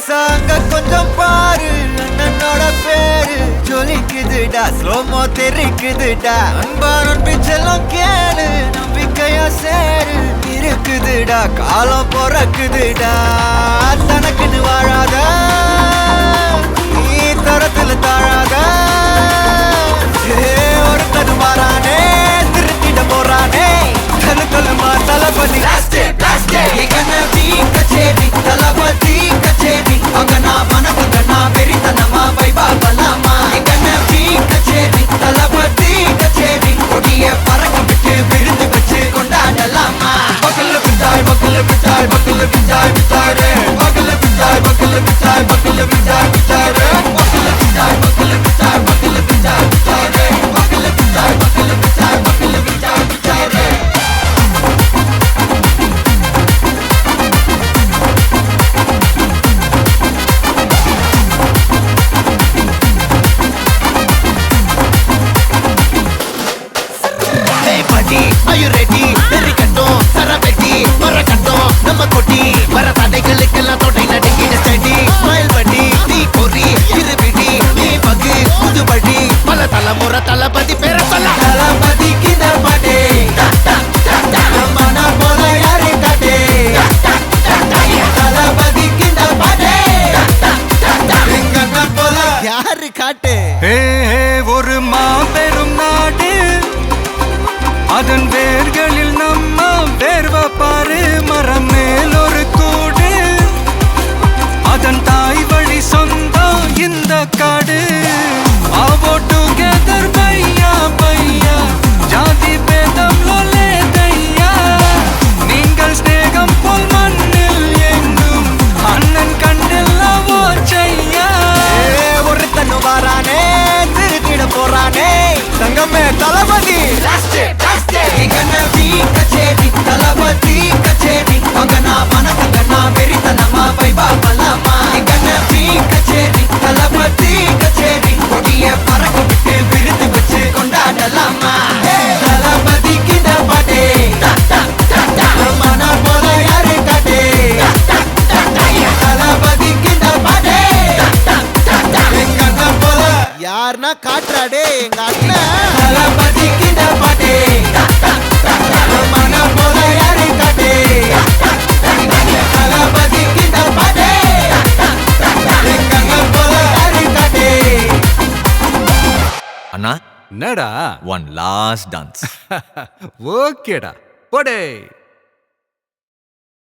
சாங்க கொஞ்சம் பாரு, அண்ணனோட பேரு ஜொலிக்குதுடா, ஸ்லோமோ தெரிக்குதுடா. அன்பாரன் பிச்செல்லாம் கேளு, நம்பிக்கையா சேரு, இருக்குதுடா, காலம் பொறக்குதுடா. தனக்குன்னு வாழாத, நீ தரத்துல தாழாத. ஒருத்தனு மாறானே, திருத்திட போறானே, தனக்குள்ளுமா தளபதி. கச்சேரி தளபதி கச்சேரி, அங்கனா மனசுங்கனா வெறித்தனமா வைபா பலாமா. கச்சேரி தளபதி கச்சேரி, கொடிய பறக்க விட்டு விருந்து வச்சு கொண்டாடலாமா. பக்கல்ல பிட்டாய் பக்கல்ல பிட்டாய் பக்கல்ல பிட்டாய் பிட்டாரே, பக்கல்ல பிட்டாய் பக்கல்ல பிட்டாய் பக்கல்ல பிட்டாய் பிட்டாரே, பக்கல்ல பிட்டாய் பக்கல்ல பிட்டாய் பக்கல்ல பிட்டாய் பிட்டாரே, பக்கல்ல பிட்டாய் பக்கல்ல பிட்டாய் பக்கல்ல பிட்டாய் பிட்டாரே. Are you ready? Derikattom, Saraveti, Marakattom, Namma Koti, Varathadegalukkellam thodai nadingida steady. Smile buddy, nee kori, iruvidi, nee pagi, pudubadi, pala thalamura thalapathy pera solla. Thalapathy kinda pade, mana pola yaare kate. Thalapathy kinda pade, enga pola yaare kate. ஒரு மாபெரும் நாடு, அதன் வேர்களில் நம்ம வேர்வ பாரு. மரம் மேல் ஒரு கூடு, அதன் தாய் வழி சொந்தம் இந்த காடு. ஆவோ டுகெதர் பையா பையா, ஜாதி பேதம் லோலே தையா. நீங்கள் ஸ்நேகம் போல் மண்ணில் எங்கும் அண்ணன் கண்டில்லவோ செய்யா. ஒருத்தனு வாரானே, திருத்திட போறானே, தங்கமே தளபதி. கச்சேரி தளபதி கச்சேரி, அங்கனா மனசங்கனா வெறித்தனமா வைபா பலாமா. கச்சேரி தளபதி கச்சேரி, கொடிய பறக்க விட்டு விருந்து வச்சு கொண்டாடலாமா. தளபதி கிட்ட பாட்டே, மன போல யாரு காட்டே. தளபதி கிட்ட பாட்டே, எங்க அண்ணன் போல யாருன்னா காட்டுறாடே எங்க அண்ணன். தளபதி கிட்ட பாட்டே, மன போல யாரு காட்டே. தளபதி கிட்ட பாட்டே, எங்க அண்ணன் போல யாரு காட்டே. அண்ணா, என்னடா one last dance. ஓகேடா, போடே.